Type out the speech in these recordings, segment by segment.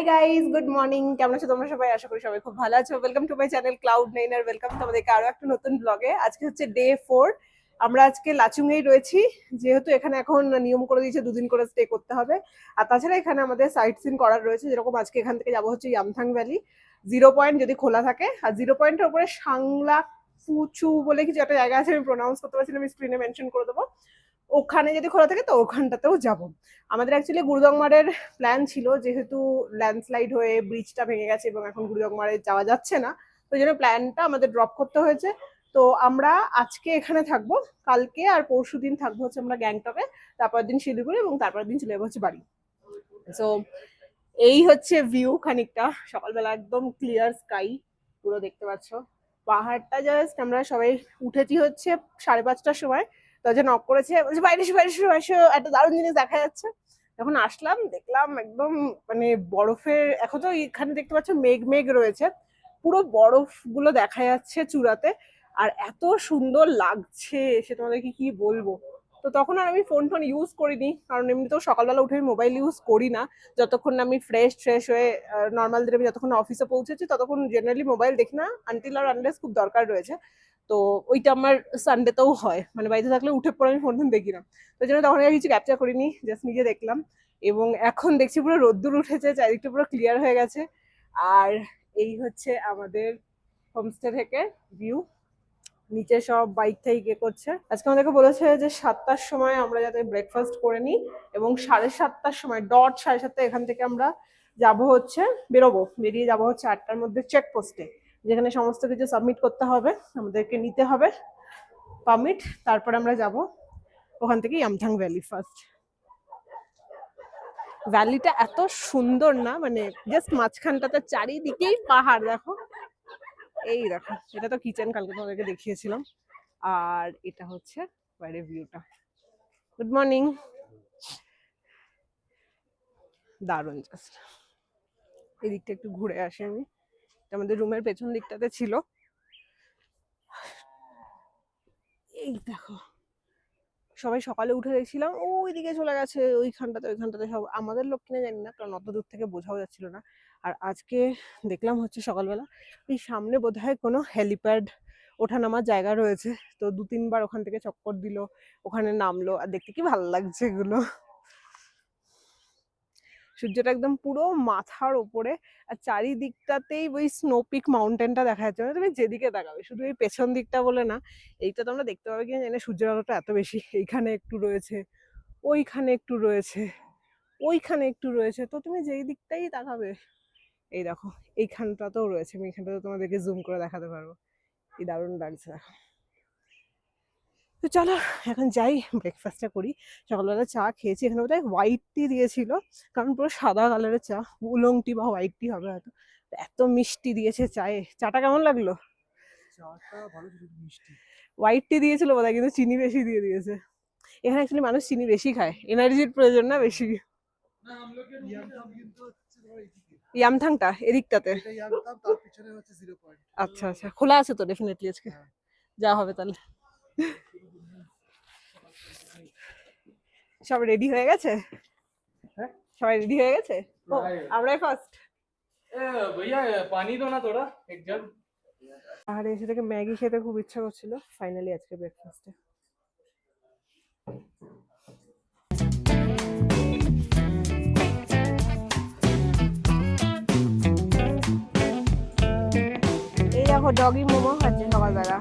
Hi guys, good morning. কেমন আছো তোমরা সবাই? আশা করি সবাই খুব ভালো আছো। Welcome to my channel Cloud Nine আর ওয়েলকাম তোমাদেরকে আরো একটা নতুন ব্লগে। আজকে হচ্ছে ডে 4। আমরা আজকে লাচুংয়েই রয়েছি, যেহেতু এখানে এখন নিয়ম করে দিয়েছে 2 দিন করে স্টে করতে হবে। আর তাছাড়া এখানে আমাদের সাইট সিন করার রয়েছে, যেরকম আজকে এখান থেকে যাবো হচ্ছে ইয়ামথাং ভ্যালি, 0 পয়েন্ট যদি খোলা থাকে। আর 0 পয়েন্টের উপরে সাংলা ফুচু বলে কিছু একটা জায়গা আছে, আমি প্রোনাউন্স করতে পারছি না, আমি স্ক্রিনে মেনশন করে দেবো। ওখানে যদি খোলা থাকে তো ওখানটাতেও যাব। আমাদের অ্যাকচুয়ালি গুরুদংমারের প্ল্যান ছিল, যেহেতু ল্যান্ডস্লাইড হয়ে ব্রিজটা ভেঙে গেছে এবং এখন গুরুদংমারে যাওয়া যাচ্ছে না, তো এই জন্য প্ল্যানটা আমাদের ড্রপ করতে হয়েছে। তো আমরা আজকে এখানে থাকবো, কালকে আর পরশু দিন থাকবো হচ্ছে আমরা গ্যাংটকে, তারপর দিন শিলিগুড়ি এবং তারপর দিন চলে যাবো হচ্ছে বাড়ি। সো এই হচ্ছে ভিউ খানিকটা, সকালবেলা একদম ক্লিয়ার স্কাই পুরো দেখতে পাচ্ছ। পাহাড়টা জাস্ট আমরা সবাই উঠেছি হচ্ছে 5:30টার সময়, দরজা নক করেছে, বলছে বাইরে এসো বাইরে এসো এসো, একটা দারুণ জিনিস দেখা যাচ্ছে। যখন আসলাম দেখলাম একদম মানে বরফের, এখন তো এখানে দেখতে পাচ্ছ মেঘ মেঘ রয়েছে, পুরো বরফ গুলো দেখা যাচ্ছে চূড়াতে, আর এত সুন্দর লাগছে সে তোমাদেরকে কি বলবো। তো তখন আর আমি ফোন টোন ইউজ করিনি, কারণ এমনিতেও সকালবেলা উঠে আমি মোবাইল ইউজ করি না। যতক্ষণ না আমি ফ্রেশ হয়ে নর্মাল দিনে আমি যতক্ষণ অফিসে পৌঁছেছি ততক্ষণ জেনারেলি মোবাইল দেখি না, আনটিল আর আনলেস খুব দরকার রয়েছে। তো ওইটা আমার সানডেতেও হয়, মানে বাড়িতে থাকলে উঠে পড়ে আমি ফোন টোন দেখি না। তো জন্য তখন আর কিছু ক্যাপচার করিনি, জাস্ট নিজে দেখলাম। এবং এখন দেখছি পুরো রোদ্দুর উঠেছে, চারিদিকটা পুরো ক্লিয়ার হয়ে গেছে। আর এই হচ্ছে আমাদের হোমস্টে থেকে ভিউ, নিচে সব বাইক থেকে করছে। আজকে আমাদেরকে বলেছে যে 7টার সময় আমরা যাতে ব্রেকফাস্ট করে নিই, এবং 7:30টার সময় ডট 7:30 এখান থেকে আমরা যাবো হচ্ছে, বেরিয়ে যাবো হচ্ছে 8টার মধ্যে চেকপোস্টে, যেখানে সমস্ত কিছু সাবমিট করতে হবে, আমাদেরকে নিতে হবে পারমিট। তারপরে আমরা যাব ওখান থেকে ইয়ামথাং ভ্যালি ফার্স্ট। ভ্যালিটা এত সুন্দর না, মানে জাস্ট মাঝখানটাতে চারিদিকেই পাহাড়। দেখো, এই দেখো, এটা তো কিচেন, কালকে তোমাদেরকে দেখিয়েছিলাম। আর এটা হচ্ছে বাইরের ভিউটা। Good morning. দারুণ জাস্ট। এদিকটা একটু ঘুরে আসি আমি, আমাদের রুমের পেছন দিকটাতে ছিল। এই দেখো, সবাই সকালে উঠে দেখছিলাম ওইদিকে চলে গেছে, ওইখানটাতে সব আমাদের লোক কিনা জানি না, কারণ অত দূর থেকে বোঝাও যাচ্ছিল না। আর আজকে দেখলাম হচ্ছে সকালবেলা ওই সামনে বোধহয় কোনো হেলিপ্যাড ওঠানামার জায়গা রয়েছে, তো 2-3 বার ওখান থেকে চক্কর দিল, ওখানে নামলো, আর দেখতে কি ভালো লাগছে এগুলো। সূর্যটা একদম পুরো মাথার ওপরে, আর চারিদিকটাতেই ওই স্নোপিক মাউন্টেনটা দেখা যাচ্ছে। মানে তুমি যেদিকে তাকাবে, শুধু এই পেছন দিকটা বলে না, এইটা তোমরা দেখতে পাবে কিনা জানি না, সূর্যের আলোটা এত বেশি। এইখানে একটু রয়েছে, ওইখানে একটু রয়েছে, ওইখানে একটু রয়েছে, তো তুমি যেই দিকটাই তাকাবে। এই দেখো, এইখানটাতেও রয়েছে, আমি এইখানটাতে তোমাদেরকে জুম করে দেখাতে পারবো। কি দারুণ লাগছে। তো চলো এখন যাই, ব্রেকফাস্টটা করি। সকালবেলা চা খেয়েছি, এখানে বোধহয় হোয়াইট টি দিয়েছিল, কারণ পুরো সাদা কালারের চা, উলং টি বা হোয়াইট টি হবে হয়তো। এত মিষ্টি দিয়েছে চায়ে। চাটা কেমন লাগলো? হোয়াইট টি দিয়েছিল বোধহয়, কিন্তু চিনি বেশি দিয়ে দিয়েছে। এখানে অ্যাকচুয়ালি মানুষ চিনি বেশি খায়, এনার্জির প্রয়োজন না বেশি। ইয়ামথাংটা এদিকটাতে। আচ্ছা আচ্ছা, খোলা আছে তো ডেফিনেটলি আজকে যা হবে তাহলে। সব রেডি হয়ে গেছে? সবাই রেডি হয়ে গেছে? আমরাই ফার্স্ট। भैया पानी दो ना थोड़ा एक जग। আর এসে থেকে ম্যাগি খেতে খুব ইচ্ছা করছিল, ফাইনালি আজকে ব্রেকফাস্টে। এই দেখো, ডগি মোমো খাচ্ছে সকালবেলা।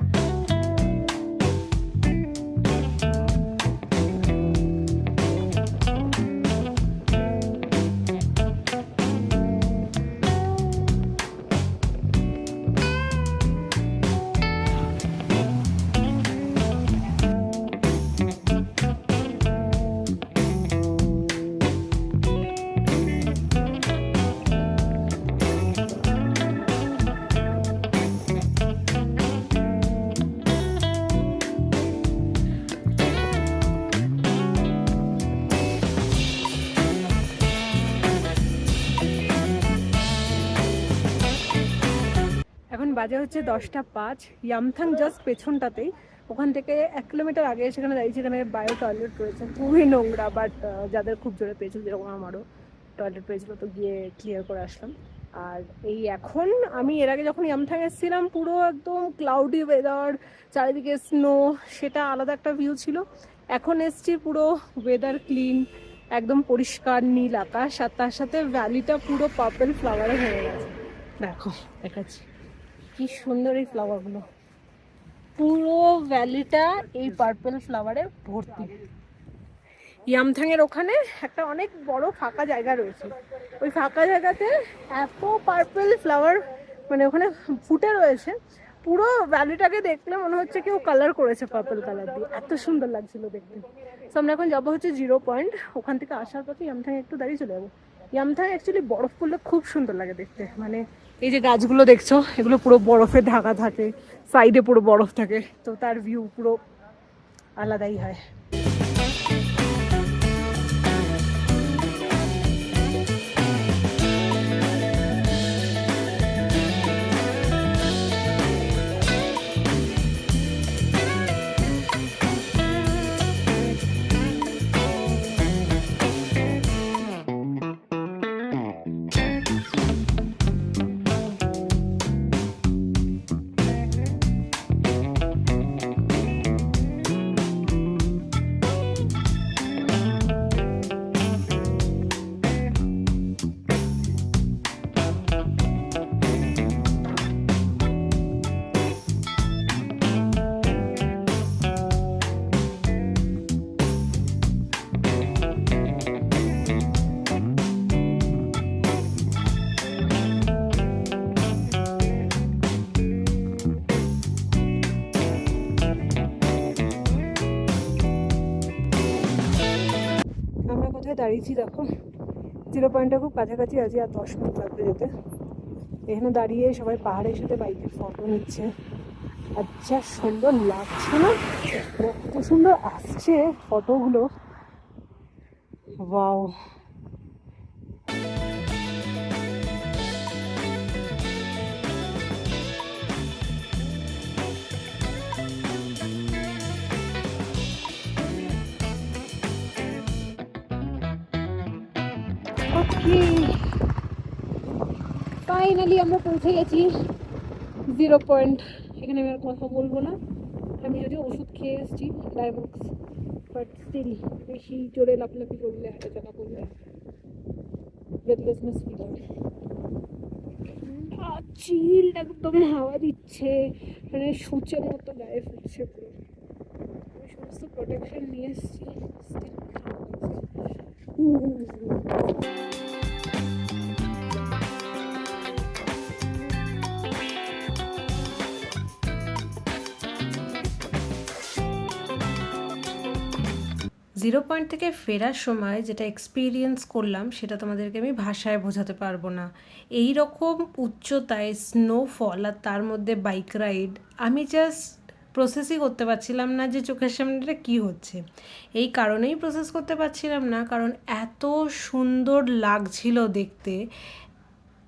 এখন বাজে হচ্ছে 10টা 5। ইয়ামথাং জাস্ট পেছনটাতেই, ওখান থেকে 1 কিলোমিটার আগে সেখানে দাঁড়িয়ে, সেখানে বায়ো টয়লেট রয়েছে, খুবই নোংরা, বাট যাদের খুব জোরে পেয়েছে যেরকম আমারও, টয়লেট পেয়েছিল, তো গিয়ে ক্লিয়ার করে আসলাম। আর এই এখন আমি এর আগে যখন ইয়ামথাং এসেছিলাম পুরো একদম ক্লাউডি ওয়েদার, চারিদিকে স্নো, সেটা আলাদা একটা ভিউ ছিল। এখন এসছি পুরো ওয়েদার ক্লিন, একদম পরিষ্কার নীল আকাশ, আর তার সাথে ভ্যালিটা পুরো পার্পল ফ্লাওয়ারে ভরে গেছে। দেখো দেখাচ্ছি কি সুন্দর এই ফ্লাওয়ারগুলো, পুরো ভ্যালিটা এই পার্পল ফ্লাওয়ারে ভর্তি। ইয়ামথাং এর ওখানে একটা অনেক বড় ফাঁকা জায়গা রয়েছে, ওই ফাঁকা জায়গাতে এত পার্পল ফ্লাওয়ার মানে ওখানে ফুটে রয়েছে, পুরো ভ্যালিটাকে দেখলে মনে হচ্ছে কেউ কালার করেছে পার্পল কালার দিয়ে, এত সুন্দর লাগছিল দেখতে। তো আমরা এখন যাবো হচ্ছে 0 পয়েন্ট, ওখান থেকে আসার পথে ইয়ামথাং একটু দাঁড়িয়ে চলে যাবো। ইয়ামথাং অ্যাকচুয়ালি বরফ পড়লে খুব সুন্দর লাগে দেখতে, মানে এই যে গাছগুলো দেখছো এগুলো পুরো বরফে ঢাকা থাকে, সাইডে পুরো বরফ থাকে, তো তার ভিউ পুরো আলাদাই হয়। আমরা কোথায় দাঁড়িয়েছি দেখো, 0 পয়েন্টটা খুব কাছাকাছি আছে, আর 10 মিনিট লাগবে যেতে। এখানে দাঁড়িয়ে সবাই পাহাড়ের সাথে বাইকের ফটো নিচ্ছে, আচ্ছা সুন্দর লাগছে না, কত সুন্দর আসছে ফটোগুলো, ওয়াও। ফাইনালি আমরা পৌঁছে গেছি 0 পয়েন্ট। এখানে আমি আর কথা বলবো না, আমি যদি ওষুধ খেয়ে এসেছি ডায়াবেটিস, বাট স্টিল বেশি জোরে লাফলাফি করলে হাঁটাচলা করলে ব্রেথলেসনেস ফিল হবে। চিল একদম হাওয়া দিচ্ছে, মানে সূচের মতো গায়ে ফুটছে পুরো। আমি সমস্ত প্রোটেকশন নিয়ে এসেছি, স্টিল জিরো পয়েন্ট থেকে ফেরার সময় যেটা এক্সপিরিয়েন্স করলাম সেটা তোমাদেরকে আমি ভাষায় বোঝাতে পারবো না। এই রকম উচ্চতায় স্নোফল আর তার মধ্যে বাইক রাইড, আমি জাস্ট প্রসেসই করতে পারছিলাম না যে চোখের সামনেটা কী হচ্ছে। এই কারণেই প্রসেস করতে পারছিলাম না, কারণ এত সুন্দর লাগছিল দেখতে।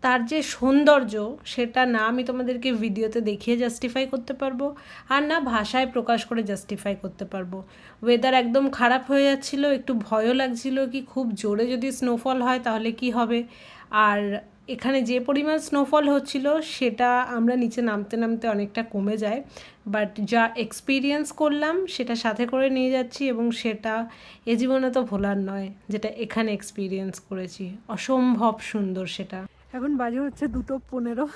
তার যে সৌন্দর্য সেটা না আমি তোমাদেরকে ভিডিওতে দেখিয়ে জাস্টিফাই করতে পারবো, আর না ভাষায় প্রকাশ করে জাস্টিফাই করতে পারবো। ওয়েদার একদম খারাপ হয়ে যাচ্ছিলো, একটু ভয়ও লাগছিল কি খুব জোরে যদি স্নোফল হয় তাহলে কি হবে। আর এখানে যে পরিমাণ স্নোফল হচ্ছিল সেটা আমরা নিচে নামতে নামতে অনেকটা কমে যায়, বাট যা এক্সপিরিয়েন্স করলাম সেটা সাথে করে নিয়ে যাচ্ছি, এবং সেটা এ জীবনে তো ভোলার নয়, যেটা এখানে এক্সপিরিয়েন্স করেছি, অসম্ভব সুন্দর সেটা। এখন বাজে হচ্ছে 2:15,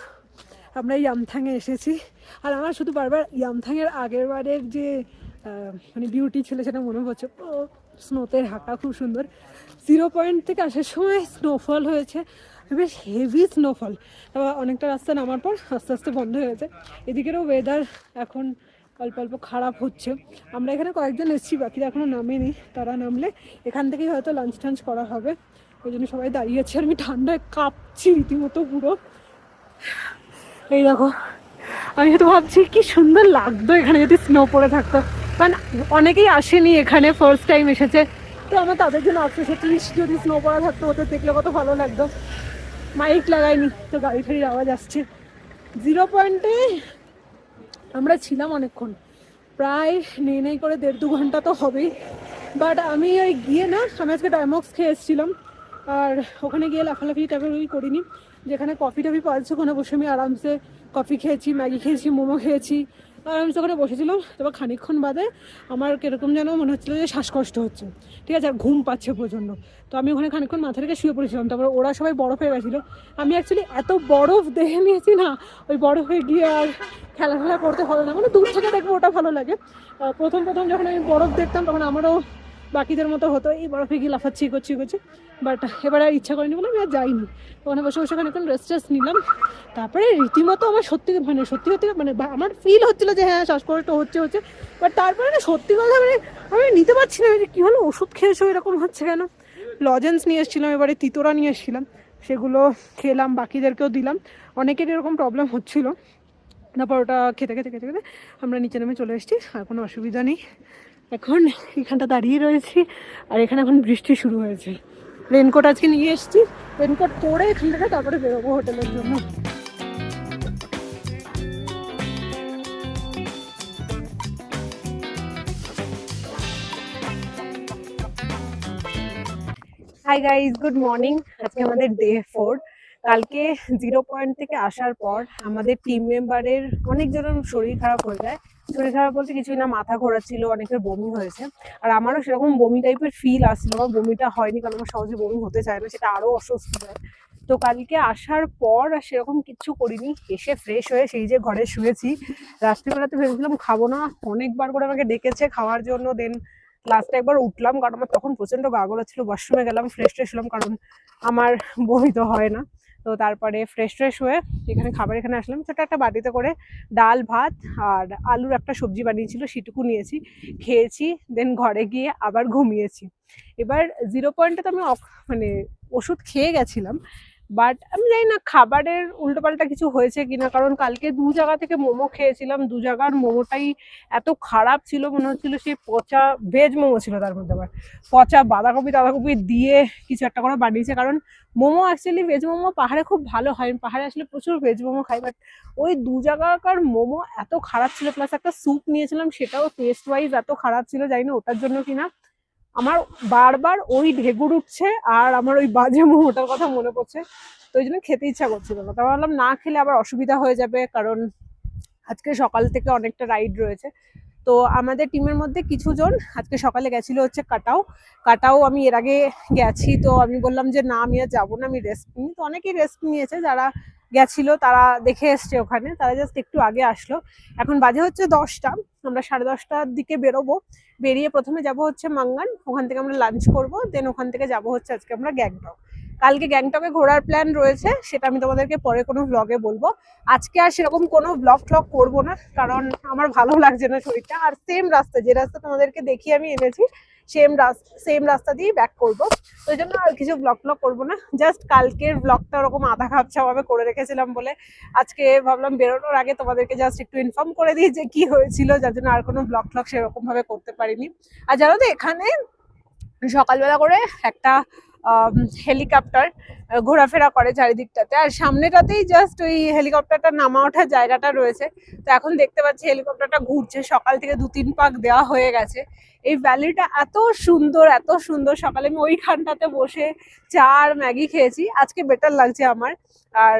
আমরা ইয়ামথাংয়ে এসেছি। আর আমার শুধু বারবার ইয়ামথাংয়ের আগের বারের যে মানে বিউটি ছিল সেটা মনে হচ্ছে, ও স্নোতে ঢাকা খুব সুন্দর। 0 পয়েন্ট থেকে আসার সময় স্নোফল হয়েছে, বেশ হেভি স্নোফল। তারপর অনেকটা রাস্তা নামার পর আস্তে আস্তে বন্ধ হয়ে গেছে। এদিকেরও ওয়েদার এখন অল্প অল্প খারাপ হচ্ছে। আমরা এখানে কয়েকজন এসেছি, বাকিরা এখনও নামেনি, তারা নামলে এখান থেকেই হয়তো লাঞ্চ টাঞ্চ করা হবে, ওই জন্য সবাই দাঁড়িয়েছে। আর আমি ঠান্ডায় কাঁপছি রীতিমতো পুরো। এই দেখো, আমি হয়তো ভাবছি কি সুন্দর লাগতো এখানে যদি স্নো পড়ে থাকতো, কারণ অনেকেই আসেনি এখানে, ফার্স্ট টাইম এসেছে, তো আমার তাদের জন্য আফসোস হচ্ছে যদি স্নো পড়া থাকতো ওদের দেখলে কত ভালো লাগতো। মাইক লাগাইনি তো গাড়ি ফাড়ির আওয়াজ আসছে। 0 পয়েন্টে আমরা ছিলাম অনেকক্ষণ, প্রায় নেই করে 1.5-2 ঘন্টা তো হবেই। বাট আমি ওই গিয়ে না, আমি আজকে ডায়মক্স খেয়ে এসেছিলাম, আর ওখানে গিয়ে লাফালাফি টাইপের করিনি, যেখানে কফি টফি পাওয়া যাচ্ছে ওখানে বসে আমি আরামসে কফি খেয়েছি, ম্যাগি খেয়েছি, মোমো খেয়েছি, আরামসে ওখানে বসেছিলাম। তারপর খানিকক্ষণ বাদে আমার কিরকম যেন মনে হচ্ছিলো যে শ্বাসকষ্ট হচ্ছে, ঠিক আছে, আর ঘুম পাচ্ছে প্রচণ্ড। তো আমি ওখানে খানিকক্ষণ মাথা রেখে শুয়ে পড়েছিলাম। তারপর ওরা সবাই বরফে গেছিলো, আমি অ্যাকচুয়ালি এত বরফ দেখে নিয়েছি না, ওই বরফে গিয়ে আর খেলাধুলা করতে ভালো না, মানে দূর থেকে দেখবো ওটা ভালো লাগে। প্রথম যখন আমি বরফ দেখতাম তখন আমারও বাকিদের মতো হতো, এই বরফে গিয়ে লাফাচ্ছি করছি, বাট এবার আর ইচ্ছা করেনি বলে আমি আর যাইনি। ওখানে বসে খানিকক্ষণ রেস্ট নিলাম। তারপরে রীতিমতো আমার সত্যি মানে আমার ফিল হচ্ছিলো যে হ্যাঁ শ্বাসকষ্ট হচ্ছে, বাট তারপরে না সত্যি কথা মানে আমি নিতে পারছি না যে কী হলো, ওষুধ খেয়েছো এরকম হচ্ছে কেন। লজেন্স নিয়ে এসেছিলাম, এবারে তিতোরা নিয়ে এসেছিলাম, সেগুলো খেলাম, বাকিদেরকেও দিলাম, অনেকের এরকম প্রবলেম হচ্ছিলো। তারপর ওটা খেতে আমরা নিচে নেমে চলে এসেছি, আর কোনো অসুবিধা নেই। এখন এখানটা দাঁড়িয়ে রয়েছি, আর এখানে এখন বৃষ্টি শুরু হয়েছে। রেনকোট আজকে নিয়ে এসেছি, রেনকোট পরে এখান থেকে তারপরে বেরোবো হোটেলের জন্য। Hi guys, good morning. আজকে আমাদের ডে 4। কালকে 0 পয়েন্ট থেকে আসার পর আমাদের টিম মেম্বারের অনেকজনের শরীর খারাপ হয়ে যায়। শরীর খারাপ বলতে কিছুই না, মাথা ঘোরাচ্ছিল, অনেকের বমি হয়েছে, আর আমারও সেরকম বমি টাইপের ফিল আসছিল। আমার বমিটা হয়নি কারণ আমার সহজে বমি হতে চায় না, সেটা আরো অস্বস্তি হয়। তো কালকে আসার পর আর সেরকম কিচ্ছু করিনি, এসে ফ্রেশ হয়ে সেই যে ঘরে শুয়েছি। রাত্রিবেলাতে ভেবেছিলাম খাবো না, অনেকবার করে আমাকে ডেকেছে খাওয়ার জন্য, দেন লাস্টে একবার উঠলাম কারণ আমার তখন প্রচন্ড গা গোলা ছিল, ওয়াশরুমে গেলাম, ফ্রেশ হলাম কারণ আমার বমি তো হয় না। তো তারপরে ফ্রেশ হয়ে এখানে এখানে আসলাম, ছোট একটা বাটিতে করে ডাল ভাত আর আলুর একটা সবজি বানিয়েছিল, সেটুকু নিয়েছি, খেয়েছি, দেন ঘরে গিয়ে আবার ঘুমিয়েছি। এবার 0 পয়েন্টে তো আমি মানে ওষুধ খেয়ে গেছিলাম, বাট আমি জানি না খাবারের উল্টোপাল্টা কিছু হয়েছে কিনা, কারণ কালকে 2 জায়গা থেকে মোমো খেয়েছিলাম, 2 জায়গার মোমোটাই এত খারাপ ছিল, মনে হচ্ছিল সেই পচা ভেজ মোমো ছিল, তার মধ্যে আবার পচা বাঁধাকপি দিয়ে কিছু একটা করে বানিয়েছে। কারণ মোমো অ্যাকচুয়ালি ভেজ মোমো পাহাড়ে খুব ভালো হয়, পাহাড়ে আসলে প্রচুর ভেজ মোমো খাই, বাট ওই 2 জায়গাকার মোমো এত খারাপ ছিল। প্লাস একটা স্যুপ নিয়েছিলাম, সেটাও টেস্ট ওয়াইজ এত খারাপ ছিল, জানি না ওটার জন্য কিনা আমার বারবার ওই ঢেকুর উঠছে আর আমার ওই বাজে মোমোটার কথা মনে পড়ছে। তো ওই জন্য খেতে ইচ্ছা করছিল না, তারপর ভাবলাম না খেলে আবার অসুবিধা হয়ে যাবে, কারণ আজকে সকাল থেকে অনেকটা রাইড রয়েছে। তো আমাদের টিমের মধ্যে কিছু জন আজকে সকালে গেছিল হচ্ছে কাটাও আমি এর আগে গেছি, তো আমি বললাম যে না আমি আর যাবো না, আমি রেস্ট নিই। তো অনেকেই রেস্ট নিয়েছে, যারা গেছিল তারা দেখে এসছে ওখানে, তারা জাস্ট একটু আগে আসলো। এখন বাজে হচ্ছে 10টা, আমরা 10:30টার দিকে বেরোবো। বেরিয়ে প্রথমে যাব হচ্ছে মাঙ্গান, ওখান থেকে আমরা লাঞ্চ করব, দেন ওখান থেকে যাব হচ্ছে আজকে আমরা গ্যাংটক। কালকে গ্যাংটকে ঘোরার প্ল্যান রয়েছে, সেটা আমি তোমাদেরকে পরে কোনো ব্লগে বলবো। আজকে আর সেরকম কোনো ব্লগ করবো না, কারণ আমার ভালো লাগছে না শরীরটা। আর সেম রাস্তা, যে রাস্তা তোমাদেরকে দেখিয়ে আমি এনেছি, সেম রাস্তা দিয়ে ব্যাক করবো। তো ওই জন্য আর কিছু ব্লগ করবো না, জাস্ট কালকের ব্লগটা ওরকম আধা খাপছা ভাবে করে রেখেছিলাম বলে আজকে ভাবলাম বেরোনোর আগে তোমাদেরকে জাস্ট একটু ইনফর্ম করে দিই যে কি হয়েছিল, যার জন্য আর কোনো ব্লগ সেরকম ভাবে করতে পারিনি। আর জানো তো এখানে সকালবেলা করে একটা হেলিকপ্টার ঘোরাফেরা করে চারিদিকটাতে, আর সামনেটাতেই জাস্ট ওই হেলিকপ্টারটা নামা ওঠার জায়গাটা রয়েছে। তো এখন দেখতে পাচ্ছি হেলিকপ্টারটা ঘুরছে, সকাল থেকে 2-3 পাক দেওয়া হয়ে গেছে। এই ভ্যালিটা এত সুন্দর, সকালে আমি ওইখানটাতে বসে চা আর ম্যাগি খেয়েছি, আজকে বেটার লাগছে আমার। আর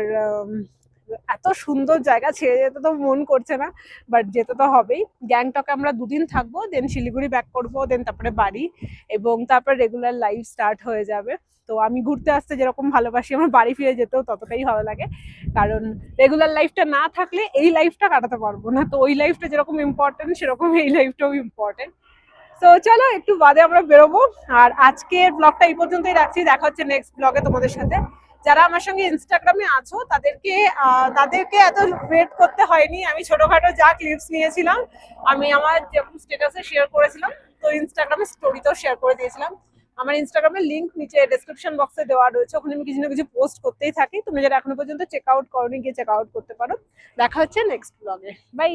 এত সুন্দর জায়গা, ছেড়ে যেতে তো মন করছে না, বাট যেতে তো হবেই। গ্যাংটকে আমরা 2 দিন থাকবো, দেন শিলিগুড়ি ব্যাক করবো, দেন তারপরে বাড়ি, এবং তারপর রেগুলার লাইফ স্টার্ট হয়ে যাবে। তো আমি ঘুরতে আসতে যেরকম ভালোবাসি, আমার বাড়ি ফিরে যেতেও ততটাই ভালো লাগে, কারণ রেগুলার লাইফটা না থাকলে এই লাইফটা কাটাতে পারবো না। তো ওই লাইফটা যেরকম ইম্পর্টেন্ট, সেরকম এই লাইফটাও ইম্পর্টেন্ট। তো চলো একটু বাদে আমরা বেরোবো, আর আজকের ব্লগটা এই পর্যন্তই রাখছি। দেখা হচ্ছে নেক্সট ব্লগে তোমাদের সাথে। যারা আমার সঙ্গে ইনস্টাগ্রামে আছো তাদেরকে এত ওয়েট করতে হয়নি, আমি ছোটখাটো যা ক্লিপস নিয়েছিলাম আমি আমার যেরকম স্ট্যাটাসে শেয়ার করেছিলাম, তো ইনস্টাগ্রামে স্টোরিতেও শেয়ার করে দিয়েছিলাম। আমার ইনস্টাগ্রামের লিংক নিচে ডেসক্রিপশন বক্সে দেওয়া রয়েছে, ওখানে আমি কিছু না কিছু পোস্ট করতেই থাকি। তুমি যারা এখনো পর্যন্ত চেক আউট করোনি, গিয়ে চেক আউট করতে পারো। দেখা হচ্ছে নেক্সট ব্লগে, বাই।